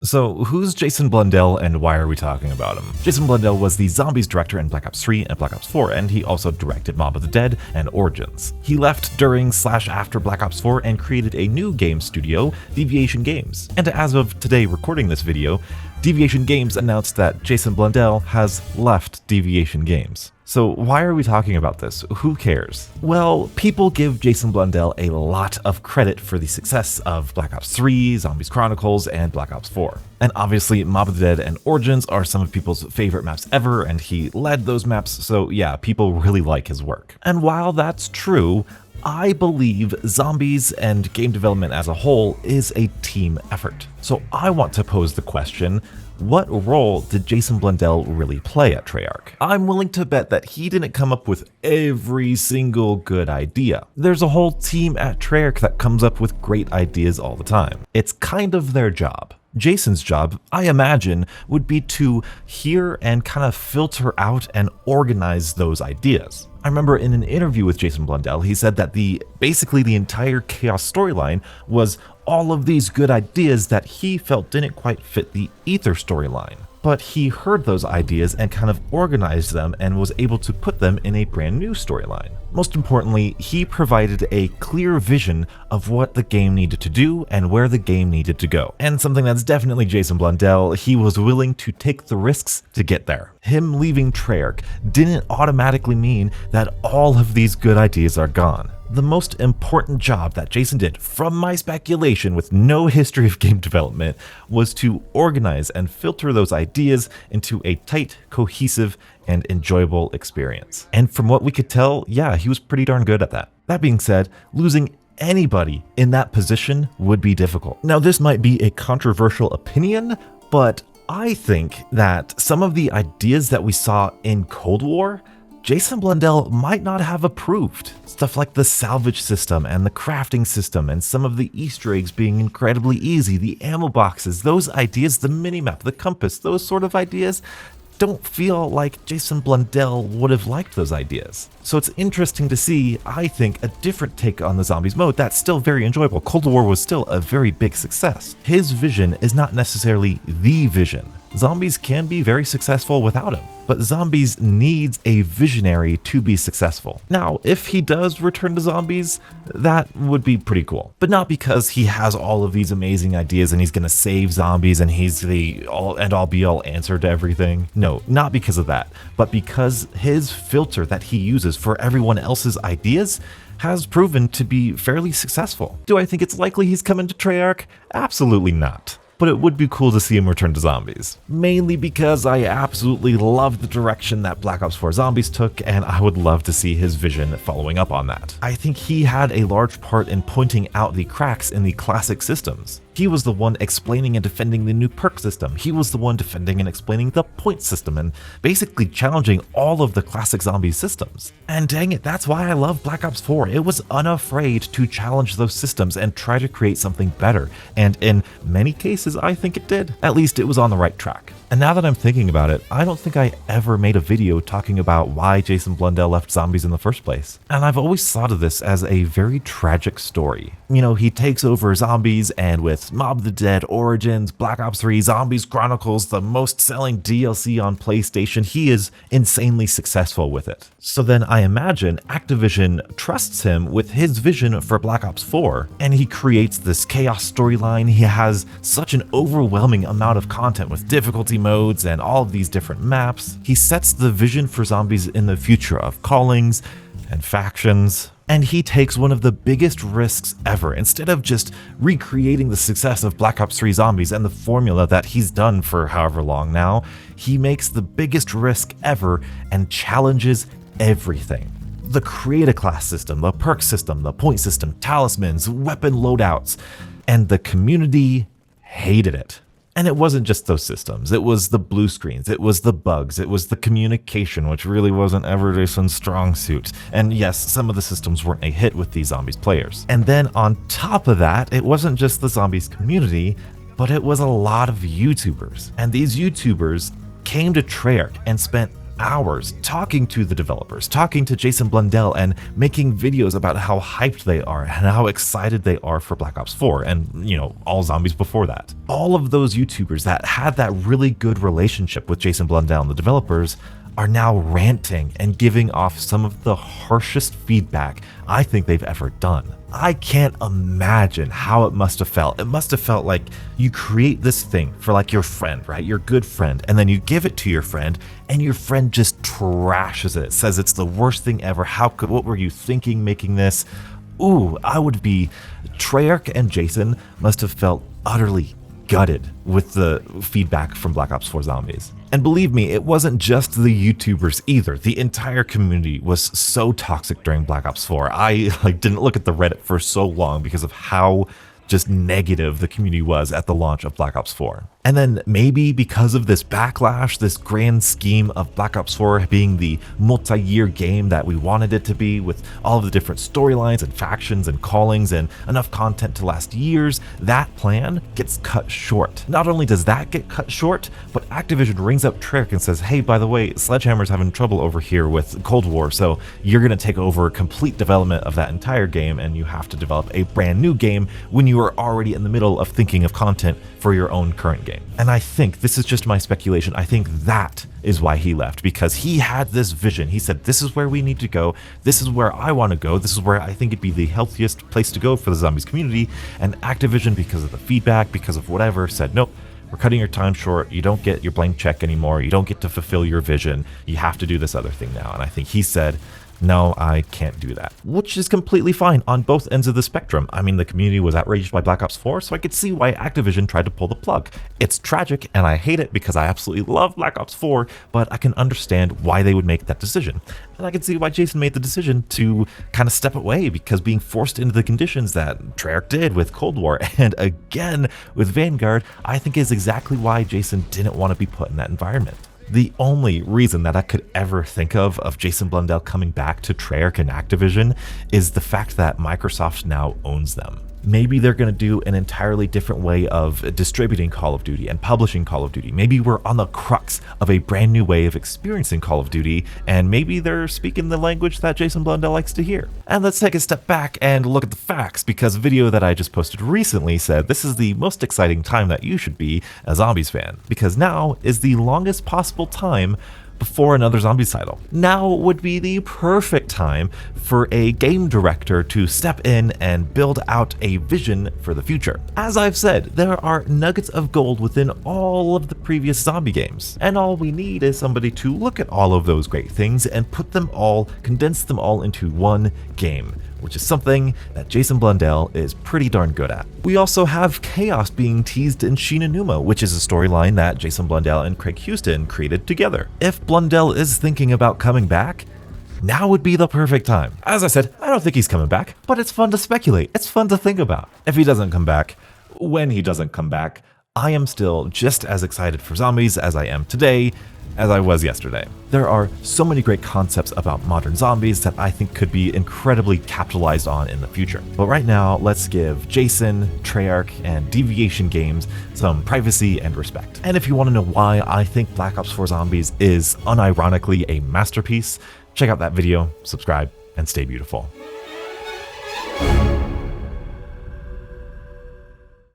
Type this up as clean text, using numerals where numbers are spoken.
So, who's Jason Blundell and why are we talking about him? Jason Blundell was the Zombies director in Black Ops 3 and Black Ops 4, and he also directed Mob of the Dead and Origins. He left during/after Black Ops 4 and created a new game studio, Deviation Games. And as of today recording this video, Deviation Games announced that Jason Blundell has left Deviation Games. So why are we talking about this? Who cares? Well, people give Jason Blundell a lot of credit for the success of Black Ops 3, Zombies Chronicles, and Black Ops 4. And obviously, Mob of the Dead and Origins are some of people's favorite maps ever, and he led those maps, so yeah, people really like his work. And while that's true, I believe zombies and game development as a whole is a team effort. So I want to pose the question, what role did Jason Blundell really play at Treyarch? I'm willing to bet that he didn't come up with every single good idea. There's a whole team at Treyarch that comes up with great ideas all the time. It's kind of their job. Jason's job, I imagine, would be to hear and kind of filter out and organize those ideas. I remember in an interview with Jason Blundell, he said that basically the entire Chaos storyline was all of these good ideas that he felt didn't quite fit the Ether storyline. But he heard those ideas and kind of organized them and was able to put them in a brand new storyline. Most importantly, he provided a clear vision of what the game needed to do and where the game needed to go. And something that's definitely Jason Blundell, he was willing to take the risks to get there. Him leaving Treyarch didn't automatically mean that all of these good ideas are gone. The most important job that Jason did, from my speculation with no history of game development, was to organize and filter those ideas into a tight, cohesive, and enjoyable experience. And from what we could tell, yeah, he was pretty darn good at that. That being said, losing anybody in that position would be difficult. Now, this might be a controversial opinion, but I think that some of the ideas that we saw in Cold War, Jason Blundell might not have approved. Stuff like the salvage system and the crafting system and some of the Easter eggs being incredibly easy, the ammo boxes, those ideas, the minimap, the compass, those sort of ideas don't feel like Jason Blundell would have liked those ideas. So it's interesting to see, I think, a different take on the zombies mode that's still very enjoyable. Cold War was still a very big success. His vision is not necessarily the vision. Zombies can be very successful without him, but Zombies needs a visionary to be successful. Now, if he does return to Zombies, that would be pretty cool, but not because he has all of these amazing ideas and he's gonna save zombies and he's the all be all answer to everything. No, not because of that, but because his filter that he uses for everyone else's ideas has proven to be fairly successful. Do I think it's likely he's coming to Treyarch? Absolutely not. But it would be cool to see him return to Zombies. Mainly because I absolutely love the direction that Black Ops 4 Zombies took, and I would love to see his vision following up on that. I think he had a large part in pointing out the cracks in the classic systems. He was the one explaining and defending the new perk system. He was the one defending and explaining the point system and basically challenging all of the classic zombie systems. And dang it, that's why I love Black Ops 4. It was unafraid to challenge those systems and try to create something better. And in many cases, I think it did. At least it was on the right track. And now that I'm thinking about it, I don't think I ever made a video talking about why Jason Blundell left Zombies in the first place. And I've always thought of this as a very tragic story. You know, he takes over Zombies, and with Mob of the Dead, Origins, Black Ops 3, Zombies Chronicles, the most selling DLC on PlayStation, he is insanely successful with it. So then I imagine Activision trusts him with his vision for Black Ops 4, and he creates this Chaos storyline. He has such an overwhelming amount of content with difficulty modes and all of these different maps. He sets the vision for Zombies in the future of callings and factions, and he takes one of the biggest risks ever. Instead of just recreating the success of Black Ops 3 Zombies and the formula that he's done for however long now, he makes the biggest risk ever and challenges everything. The create a class system, the perk system, the point system, talismans, weapon loadouts, and the community hated it. And it wasn't just those systems, it was the blue screens, it was the bugs, it was the communication, which really wasn't ever Jason's strong suit. And yes, some of the systems weren't a hit with these Zombies players. And then on top of that, it wasn't just the Zombies community, but it was a lot of YouTubers. And these YouTubers came to Treyarch and spent hours talking to the developers, talking to Jason Blundell, and making videos about how hyped they are and how excited they are for Black Ops 4 and, all zombies before that. All of those YouTubers that had that really good relationship with Jason Blundell and the developers are now ranting and giving off some of the harshest feedback I think they've ever done. I can't imagine how it must have felt. It must have felt like you create this thing for like your friend, right? Your good friend, and then you give it to your friend and your friend just trashes it, says it's the worst thing ever. What were you thinking making this? Ooh, Treyarch and Jason must have felt utterly gutted with the feedback from Black Ops 4 Zombies. And believe me, it wasn't just the YouTubers either. The entire community was so toxic during Black Ops 4. I didn't look at the Reddit for so long because of how just negative the community was at the launch of Black Ops 4. And then maybe because of this backlash, this grand scheme of Black Ops 4 being the multi-year game that we wanted it to be, with all of the different storylines and factions and callings and enough content to last years, that plan gets cut short. Not only does that get cut short, but Activision rings up Treyarch and says, hey, by the way, Sledgehammer's having trouble over here with Cold War, so you're going to take over complete development of that entire game, and you have to develop a brand new game when you are already in the middle of thinking of content for your own current game. And I think, this is just my speculation, I think that is why he left, because he had this vision. He said, this is where we need to go, this is where I want to go, this is where I think it'd be the healthiest place to go for the zombies community, and Activision, because of the feedback, because of whatever, said, nope, we're cutting your time short, you don't get your blank check anymore, you don't get to fulfill your vision, you have to do this other thing now. And I think he said, no, I can't do that, which is completely fine on both ends of the spectrum. I mean, the community was outraged by Black Ops 4, so I could see why Activision tried to pull the plug. It's tragic, and I hate it because I absolutely love Black Ops 4, but I can understand why they would make that decision. And I can see why Jason made the decision to kind of step away, because being forced into the conditions that Treyarch did with Cold War and again with Vanguard, I think is exactly why Jason didn't want to be put in that environment. The only reason that I could ever think of Jason Blundell coming back to Treyarch and Activision is the fact that Microsoft now owns them. Maybe they're going to do an entirely different way of distributing Call of Duty and publishing Call of Duty. Maybe we're on the crux of a brand new way of experiencing Call of Duty, and maybe they're speaking the language that Jason Blundell likes to hear. And let's take a step back and look at the facts, because a video that I just posted recently said this is the most exciting time that you should be a Zombies fan, because now is the longest possible time before another Zombies title. Now would be the perfect time for a game director to step in and build out a vision for the future. As I've said, there are nuggets of gold within all of the previous zombie games, and all we need is somebody to look at all of those great things and condense them all into one game, which is something that Jason Blundell is pretty darn good at. We also have Chaos being teased in Shinonuma, which is a storyline that Jason Blundell and Craig Houston created together. If Blundell is thinking about coming back, now would be the perfect time. As I said, I don't think he's coming back, but it's fun to speculate. It's fun to think about. If he doesn't come back, when he doesn't come back, I am still just as excited for zombies as I am today, as I was yesterday. There are so many great concepts about modern zombies that I think could be incredibly capitalized on in the future. But right now, let's give Jason, Treyarch, and Deviation Games some privacy and respect. And if you want to know why I think Black Ops 4 Zombies is unironically a masterpiece, check out that video, subscribe, and stay beautiful.